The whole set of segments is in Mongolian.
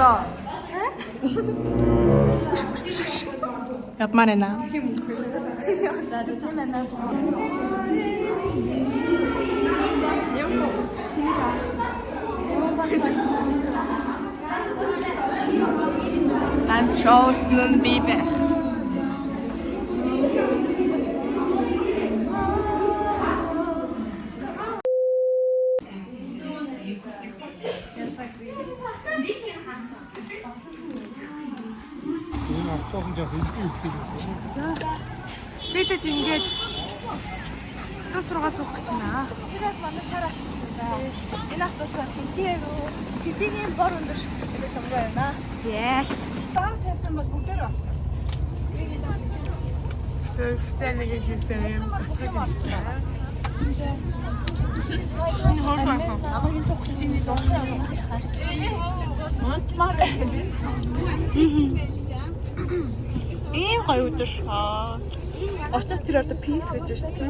있어. Yapma Rena. Ben şortunun bibi. Бид ингээд тас руугаа суух гэж байна. Тэгээд манай шарах гэсэн. Энэ автосаар хэдийн бор өндөр шигтэй байна. Yes. Таа тавьсан бол бүгдээр авсан. Тэгтээ нэг хийсэн юм. Намайг суух чинь доош. Монтмар. Ийм гоё өдөр. Очоод тэр одоо peace гэж байна.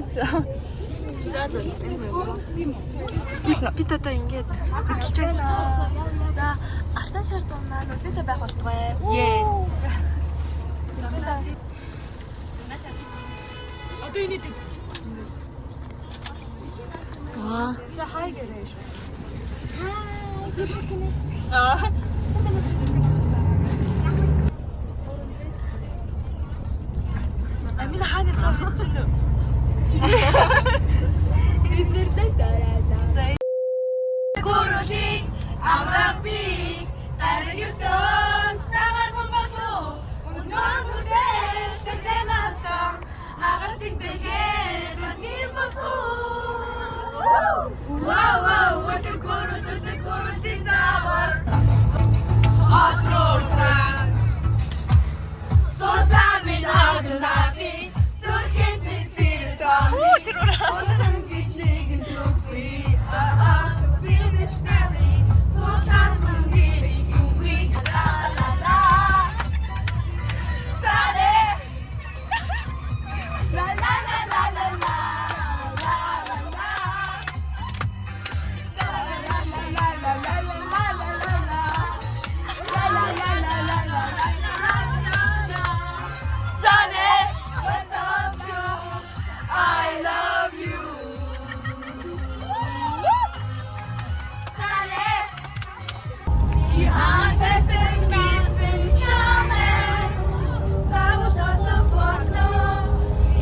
Peace. Бид одоо ингээд хөдөлж байна. За алтан шар зам маань үзэтэй байх болтугай. Yes. Одоо энэ дэв. За хай гэрээ шүү. Хай. Зүшгэнэ. Амин хааны цаа чинь. Эзэрдээ дараа. Гурудын аврапи таригтон стагал бомбо унгон хүртэл тэсэнасан агашиг дэхээ гэнибо. Вау what a гурудын завар атрорсан соцар минь агнати зүрхэнд нисэртан Осан гишлигэн зүггүй Finish story Сотасан гэрий күмгүй La la la Саре La la la la la la La la la La la la la la la la la la La la la la la la la Sane what's up you I love you Sane Cihan fessin gitsin çamen Zavuşarsa porno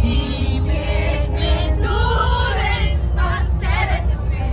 İpek menduren Az teretisi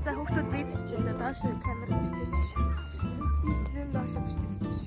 За хүүхдүүд бийдс чинь доош камер бичиж. Зэн доош бичлэгч.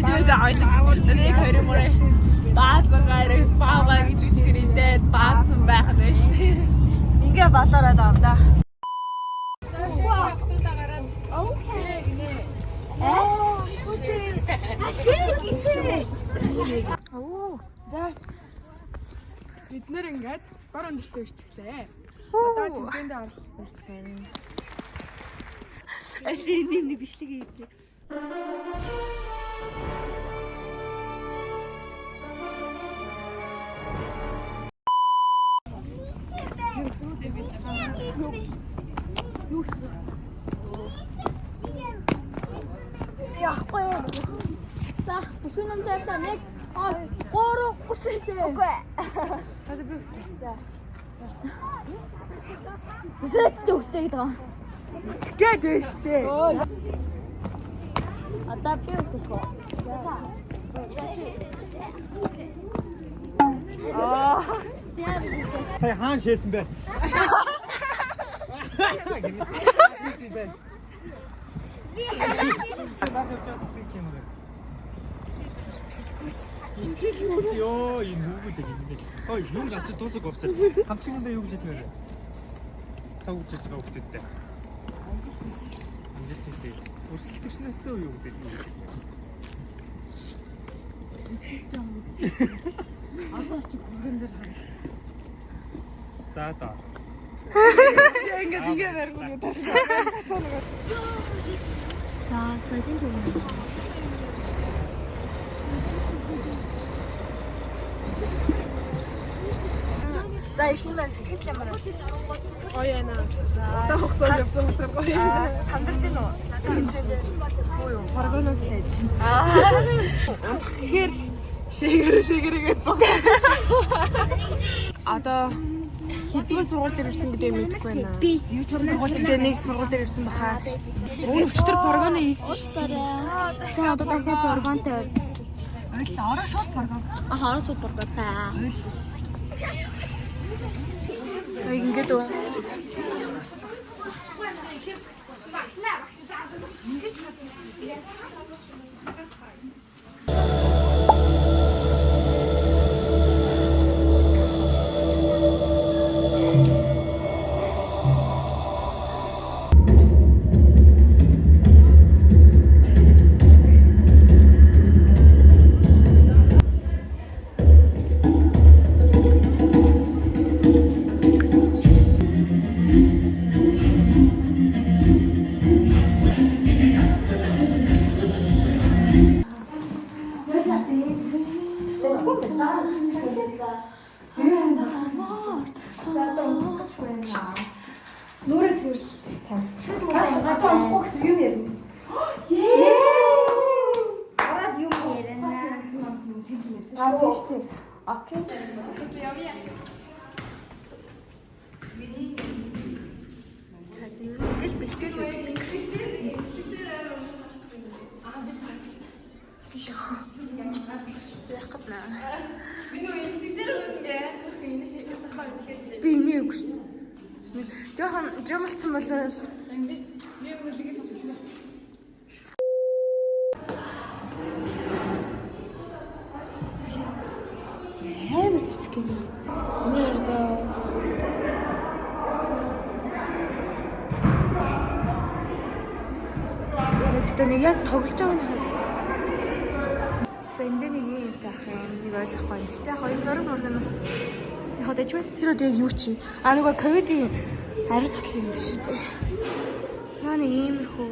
Өдөө аялал. Нэг хоёр мөрөө. Баасан гайрыг бааваа гэж хэлэхдээ баасан байх нь шүү дээ. Ингээ болоорой даа да. Бид нэр ингээд бар өндөртөө ирчихлээ. Одоо тэмцээндээ орох болсон. Асийн нэг бичлэг хийлээ. За, бүсгүй ном тавьлаа. 1 2 3 үсэрсэй. Үгүй. Хадаа би үсэ. За. Үсрэцтэй үстэй гэдэг юм. Үсгээд байна штэ. Одоо би үсэх үү? Сая хаан шээсэн бэ? Йоо, энэ нүгүдэг юм. Ой, юм гацаа дуусах авсан. Хамтлагында юу гэж хэлмээр вэ? Цаг үжиж байгаа хүмүүстэй. Амжилт хүсье. Өрсөлдөгчнөтөө юу гэдэг юм. Одоо чи бүрэн дээр харна штэ. За. Ингээд игээ барьгүй даа. За, саяхан юм. За, ирсэн байна. Сэтгэл ямар вэ? Гоё яана. Одоо хугацаанд явсан утгаар гоё яана. Сандарч гин үү? Хөө юу, паргоноос хийж. Тэгэхээр шэгэрэгээд боо. Одоо хэдгээр сургууль дээр ирсэн гэдэг мэдэхгүй байна. Би юу ч сургууль Тэгээ нэг сургууль дээр ирсэн баха. Өвн өчтөр паргоно хийсэн шүү дээ. Тэгээ одоо дахиад зоргонтой. ороо шууд паргон. Ороо шууд паргонтой. Ингээд үү? Нүрэ цэвэрлэх цаг. Гачаа унахгүй гэсэн юм ярина. Ороод юм ярина. Тийм шүү дээ. Окей. Тэгэл бэлтгэл үүдэг. Яг гадна. Би энийг үгүй шин. Жохон жамалцсан болоос. Амар цэцэг юм. Энийг ярдаа. Тэгтээ нэг яг тоглож байгаа юм. За энд нэг юм таах юм. Нэг ойлгохгүй. Гэхдээ яг энэ зураг мөргөнөөс яг дэжвэ тэр одоо яг юу чи? А нэг ковидын ариут татлын юм биш үү? Наа нэг иймэрхүү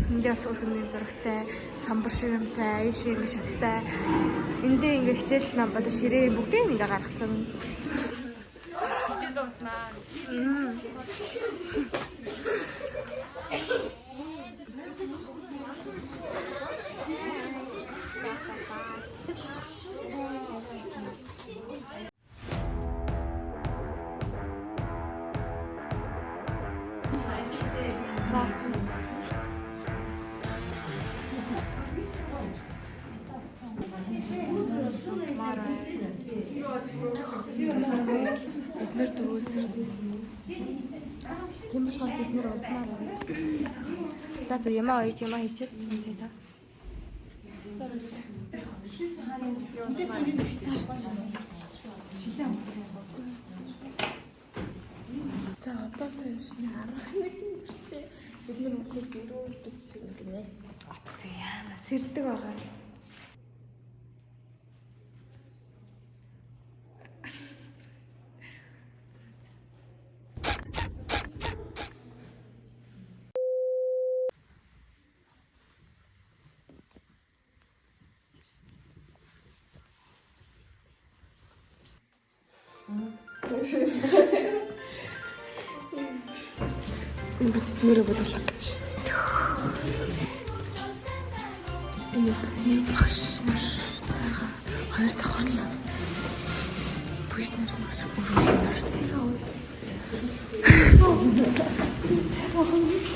эндээ бас өрхөний зурагтай, самбар ширэмтэй, иш юм шаттай. Эндээ ингээ хичээл нам одоо ширээ бүгдийг ингээ гаргацсан. Хичээл унтнаа. За. Эдгээр дөрөс. Тийм болохоор бид нэр удмаар байна. За ямаа хийж ямаа хийчихэд энэ та. За одоо тавьшны 11 хүрчээ. Эзэн Монголыг дөрөвдөг хэсэг гинэ. Тэг яана сэрдэг байгаа. Нэрээ бодлоо гэж. Энэ багш нар хоёр дахь хурлаа. Багш нар өргөлнөр.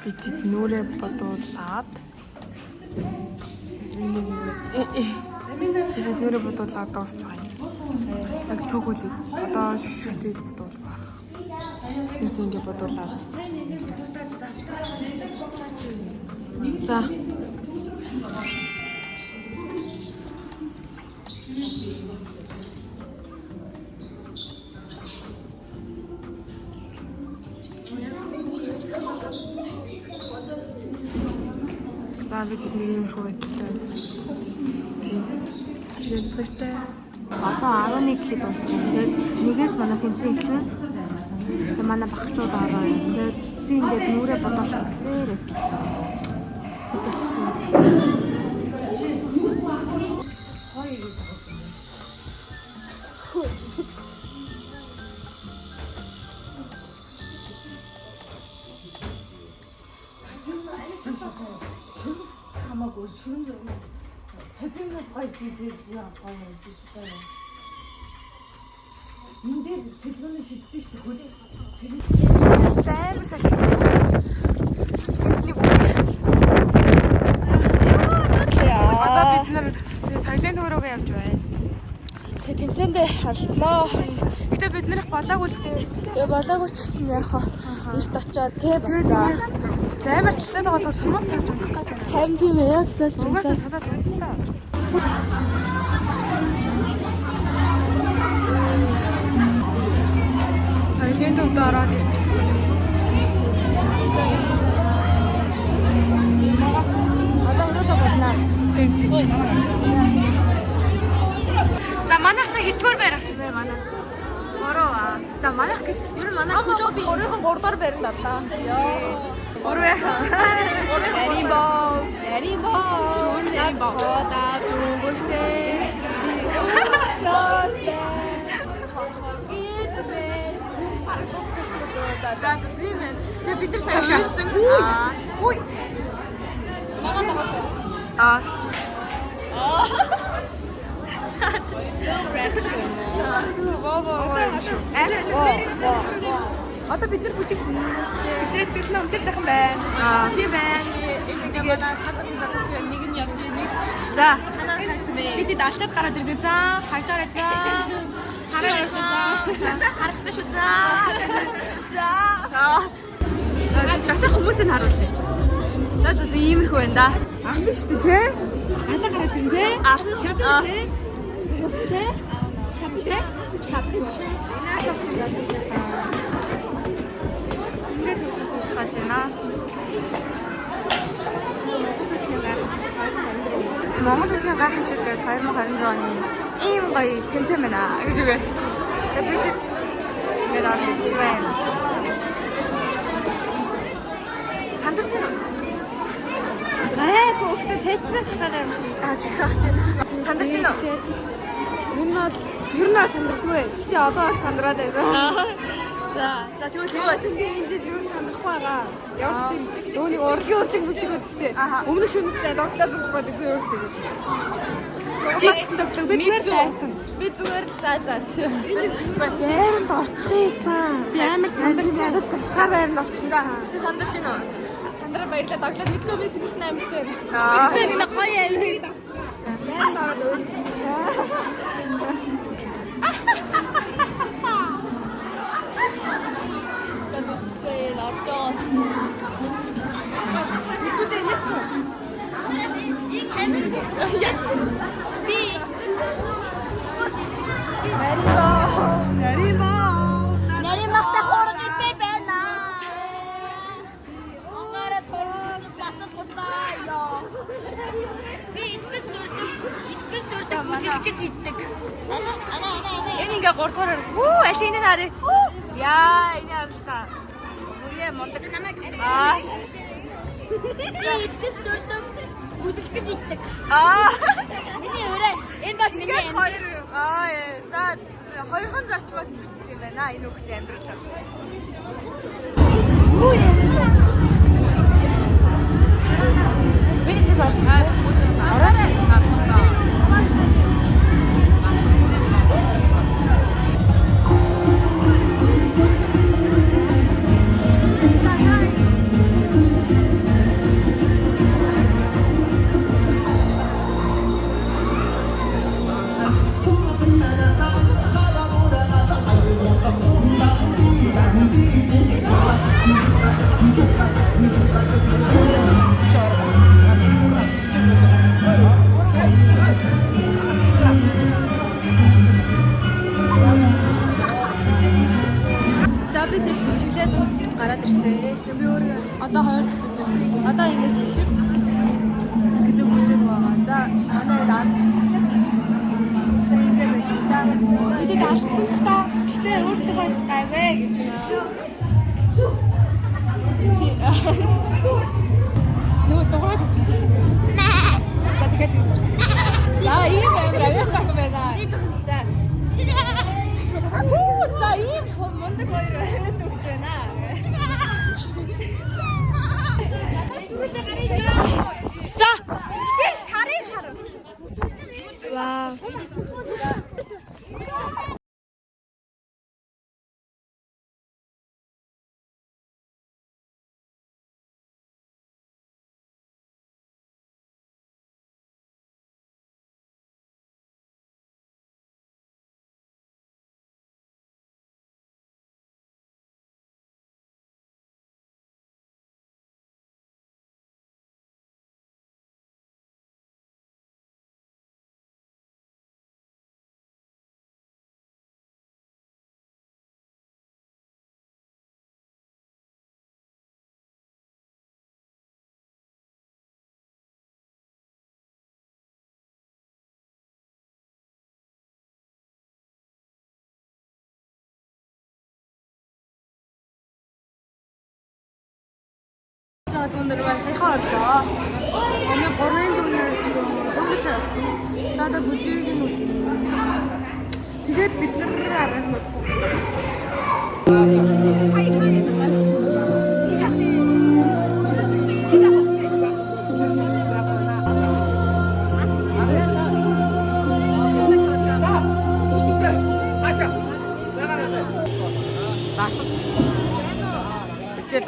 Бид нүрээ бодуулаад нүрээ бодуулаад дуусна. Яг цог үлээ. Одоо шигшгтэй бодуулгаа. Юусе ингэ бодуулаад. За. За бид нэг юм хөөдөлтэй. Тэгээд first одоо 11 хэд болж байна. Тэгээд нэгээс манай тэмцээн эхлэн. Тэгээд манай багчууд ороо. Тэгээд би ингээд нүрээ бодуулах гэсээр хөдөлсөн. хамаагүй шүрэн хэдийнүүд гоё жижиг гоё биш үү? Энд дээр цэлгүүний шиддэж шүү дээ. Ястай амар салхи. Одоо бид нар соёлын төөрөөгөө явж байна. Тэгээ тэмцээндээ харлаа. Гэтэ бид нарыг болоогүй л дээ. Тэгээ болоогүй ч гэсэн яах вэ? Эрт очоод тэгээ басаа. Амар салтай байгаа бол сумаас салж унах гэдэг. Харин тийм ээ яг салж унах. Хадаад унчлаа. Соёлын төвд ороод ирчихсэн. Одоо өнөөдөр болно. Тийм. За манайхсаа хэдгээр байрагсан бэ манай? 3 аа. За манайх гэж ер нь манай клубын 3-ын 3 дахь байранд орлоо. Йоо. 3 Эрибо. Хода зүгөөстэй. За тийм ээ. Тэгээ бид нар сайн шаасан. Үй. Намаа таваа. Аа. Одоо бид нар бүжиг биднээс тийм өндөр сайхан байна. Тийм байна. Энийг манай хатсан завсар нэг нь явж нэг. За. Бид алчаад гараад иргээ. За, харж гараа. За. Харахтай шүү. За. Гацаа хүмүүсийг харуулъя. За иймэрхүү байна да. Ална шүү дээ, тийм. Алаа гараад юм бэ? Ална шүү дээ. Хөөстэй. Чамтай. Чатчих. Инаа чатчих. Ингээд хаач яана. Монгол хүчний гайхамшиг гээд 2020 оны ийм гоё тэмцээн байна гэж үгүй. Тэгээд бид ингээд орж байна. Сандарч байна. Гэхдээ тэцнэр хатаа юмсан. Чихах тийм. Сандарч байна уу? Ер нь сандрдгүй. Гэтэ одоо сандраад байна. За тэгвэл Тэгвэл энэ жил юу санахгүй байгаа. Ямар ч тийм өөний урлагийн үлдэх үлдэх гэдэг чинь. Өмнөх шөнөстэй докторд болохгүй би юу гэдэг. Би зүгээр тайсан. Би зүгээр за. байранд орчих юмсан. Би амар сандарч надад тусгаар байранд орчих юмсан. Чи сандарч байна уу? Сандраа баярлаа. Доктор мэдгүй байсан амар гэсэн. Аа. Тэгсэн нэг гоё айлыг байранд ороод өөр. Наримахта хоорон ипэр байна. Онгаараа толгоос басал хутлаа. Би итгэж дурдаг, бүжиглэх гэж иддэг. Энэ ингээ 3 дугаар араас. Үу, аль энэ харъя. Яа, энэ харалтаа. Үе мондөг. Аа. Би итгэж дурдаг, бүжиглэх гэж иддэг. Аа. Миний өрөө. Энэ бол миний Ингээд хоёр. Аа, за хоёрхан зарчмаас бүтсэн юм байна. Энэ хүүхдээ амьдрал. За би тэг бүжиглээд гараад ирсэн. Би өөрөө одоо 2 дахь бүжиг. Одоо ингэ шижиг гэдэг бүжиг байгаа. За манай лад. Ингэ байна. Бид алсан л та. Гэтэ өөртөө гайвэ гэж байна. Нөө дуурайд үзчих. За тэгээд. За ийм амар авьяастай байна. За. За ийм мондөг хоёр авьяастай өгч байна. За. Би сарын харав. Вау. Өндөр маань саяхан орлоо. Манай 3-ын дүнээр дундад цаасан. Надад бүжгийг нь үзнэ. Тэгээд бид нар араас нь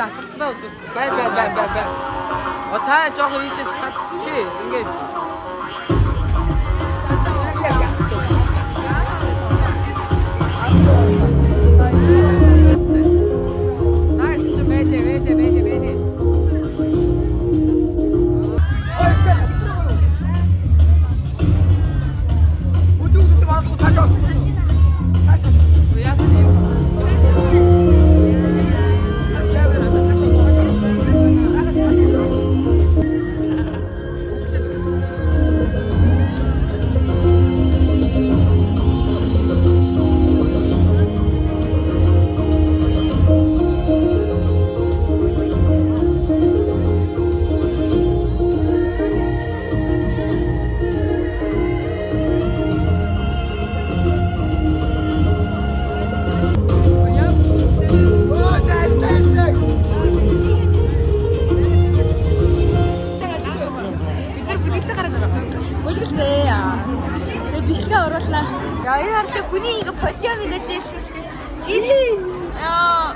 дасалтаа үзэг. Бай. Та жоохон ийшээ хатчих. Ингээд. Бай. 우주도 왔고 다시. 야, 혹시 бичлэгээ оруулнаа. Яа хартай хүний ингээ подиум ингэж яашгүй шиг. Жив. Аа.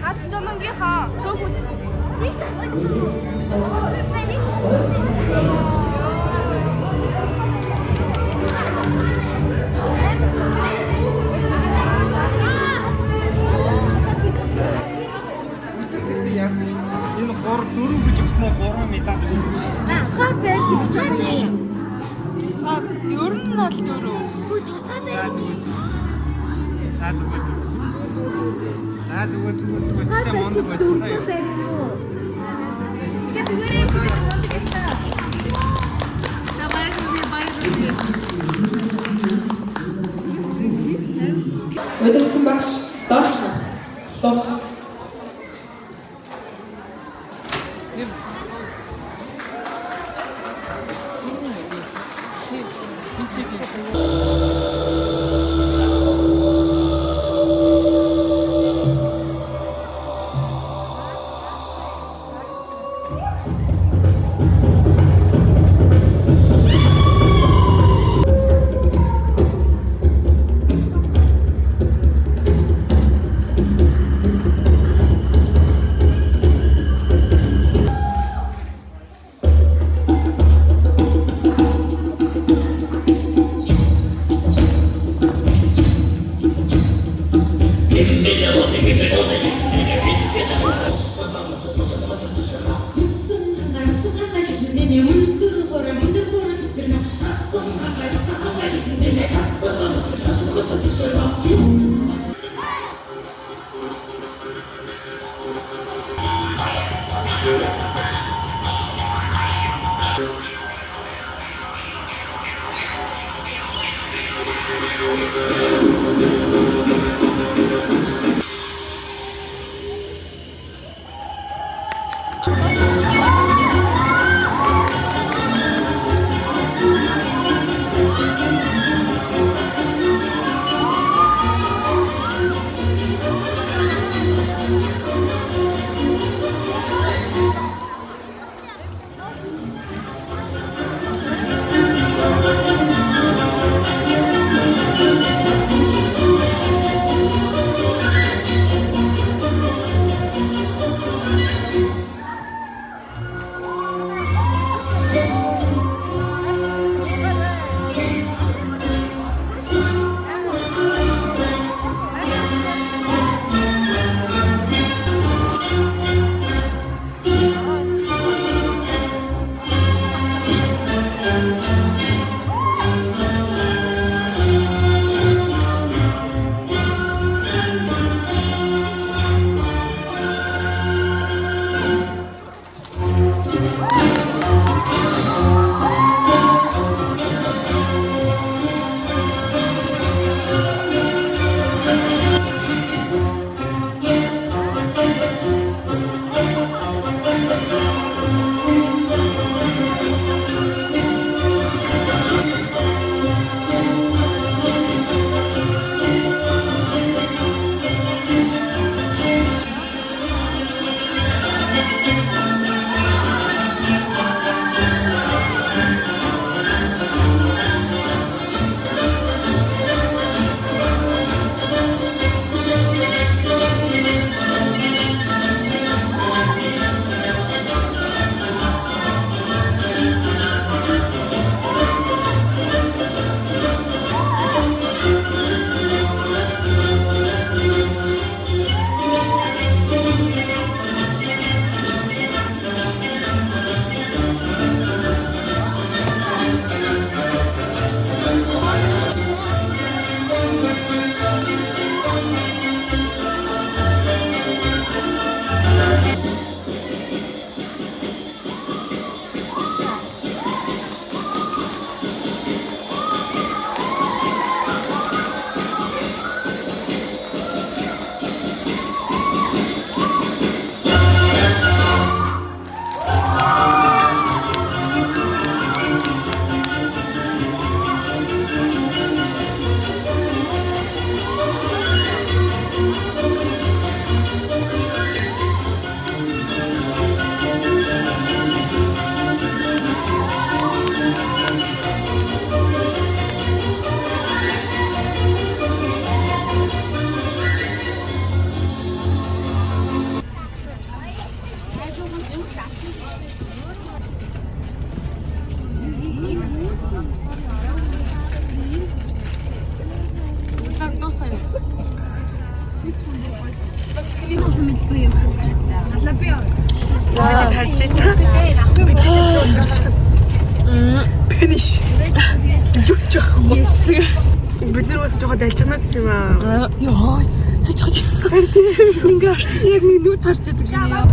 Хаач жоногийнхаа цөөх үзсэн. Энэ 4 гэж өгснөө 3 медаль өгсөн. Тусгай байр гэж байна. Сар ер нь бол дөрөв. Хөө тусгай байр гэж. Зүгээр Тусгай чи байр монд чи байсан дөрөв аа. байр юу? Өдөрцөн багш дорч хат. Тус. За тарж байна. Финиш. Юу ч яахгүй. Бид нар бас жоохон дайчнаад гэсэн юм аа. Яа, цочгож. Ингээ арчиж яг нүд харж байдаг юм яа.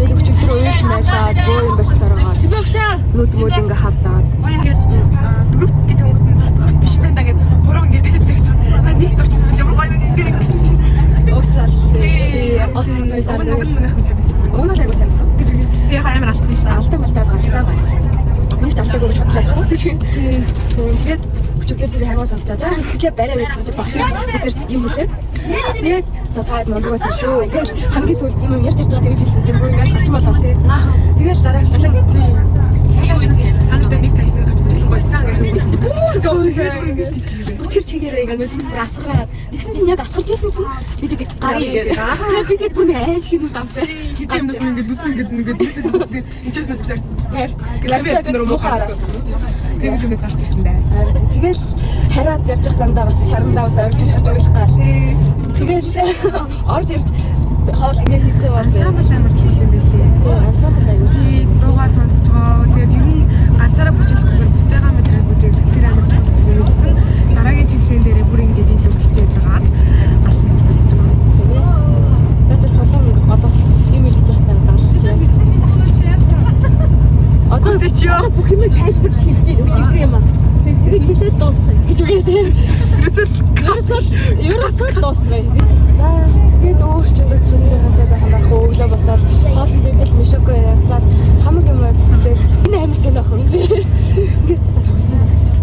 Яг өчигдөр уйлж байлаа. Бөө юм болсоор байгаа. Тийм багшаа. Нүд мөд ингээ хавдаад. Дөрөвт гэдэг юм биш байна да гэд гурав ингэ дээд зэгч. За нэг дорч ямар гоё нэг гэсэн чинь. Уусаал. Осгоцсон сард. Уунаа яг сайн. Тэгээ амар алдсан. Алтан малтаа гарсан байсан. Нэг залтайг өгч хотлоо. Тэгээд өчигдөр тэр хагаас олж байгаа. Стикээ барай гэсэн чинь багш бид юм хэлээ. Тэгээд за таад мандгаас шүү. Тэгээд хамгийн сүүлд юм ярьж байгаа тэгж хэлсэн чинь бүр ингээд гарч болоо тий. Тэгээд дараа нь жилэн хангалттай нэг тань гарч болох байсан гэдэг. тэр чигээрээ ингээд нөлөөс асгараад тэгсэн чинь яг асгарч ирсэн чинь бид ингээд гарыг тэгээд бид бүр аимшиг нүд амтай Хэдийн нэг ингээд энэчээс нүд зарцсан. гарцаад нөрмөхараа Тэгээд юм гарч ирсэн дээ. тэгэл хараад явж байгаа зандаа бас шарандаа бас орж шарж ойлгаа тий. Тэгэл орж ирж хоол ингээд хийцээ бас Ансамбл амар чухал юм билээ. ансамбл аягүй Дуугаа сонсож байгаа. Тэгээд ер нь ганцаараа бүжиглэхгүйгээр бусдайгаа мэдрэл бүжиглэх тэр амар чухал юм гэсэн. Дараагийн тэмцээн дээрээ бүр ингээд илүү хичээж байгаа. Аль нэг болж байгаа. тэр холон голоос юм илж явахтаа даалж одоо Зэчиё. бүх юм тайлбарч хэлж өгч юм аа. Тэгээд хэлээд дуусгая гэж үгээ тийм. Ерөөсөө дуусгая. За тэгээд өөрчндөө сүнтэй ганцаа хамаах өглөө босоод хоол бибэл мишоко ясаад хамаг юм зүтгэл энэ амар сонирхох юм шиг.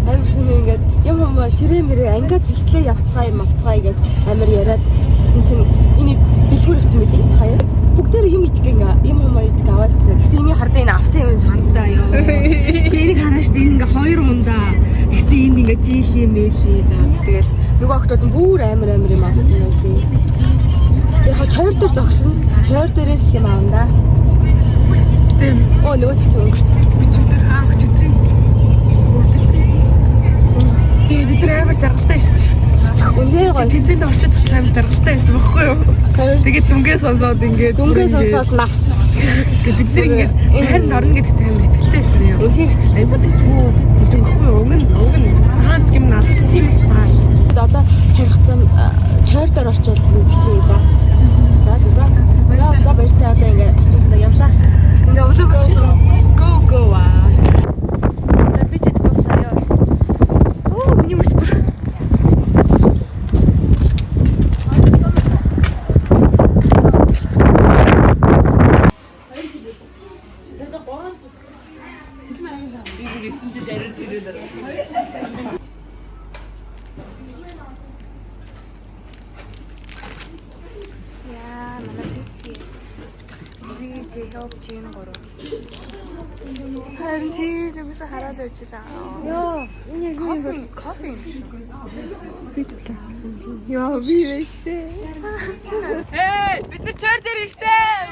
Амар сони ингээд юм ширээ мэрээ ангиад хэлслээ явцгаа гэд амар яриад гэсэн чинь энэ дэлгүүр өгсөн мэдээ хаяа. Бүгдээр юм идэх юм идэх аваад гэсэн энийг хардаа энэ авсан юм хардаа ёо. Энийг хараа шүү дээ энэ ингээ 2 ундаа гэсэн энд ингээ жийлээ мэлээ даа. Тэгэл нөгөө охтууд нь бүр амар юм авсан байлээ. Яг чойр дээр зогсон. Чойр дээрээс юм аавна. Оо нөгөө ч өнгөрсөн. Өчигдөр өчигдрийн тэгээд бид нар амар жаргалтай ирсэн. Үнээр гоё. Тэнцэнд орчод хүртэл амар жаргалтай байсан байхгүй юу? Тэгээд дүнгээ сонсоод ингээд навс. бид нар ингээд энэ харин орно гэдэгт амар ихтэй байсан юм. Үнээр Айбад тэггүй байхгүй уг нь хаанч юм алдсан юм байна. одоо харигцсан чойр дээр очиод бичлээ да. За баяртай одоо ингээ авчихсан явлаа. Ингээ өглөө go аа. За бид хэд босаа. Оо миний ус бүр. Яа, манай BTS. J-Hope гоо. Харин тийм юмсаа хараад байчихлаа. Йоо, энэ яг юм кофе юм шиг. Sweet black. Йоо, би вэстэй. Бид нар чойр дээр ирсэн.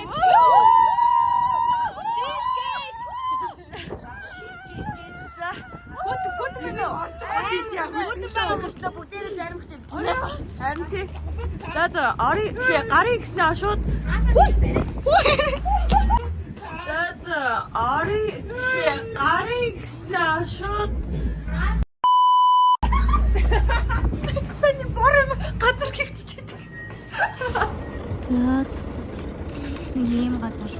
Харин тийм. За ори гарыг гэснээр шууд. За ори гарыг гэснээр шууд. Саяны бором газар гихтчихэд. За нэг юм газар.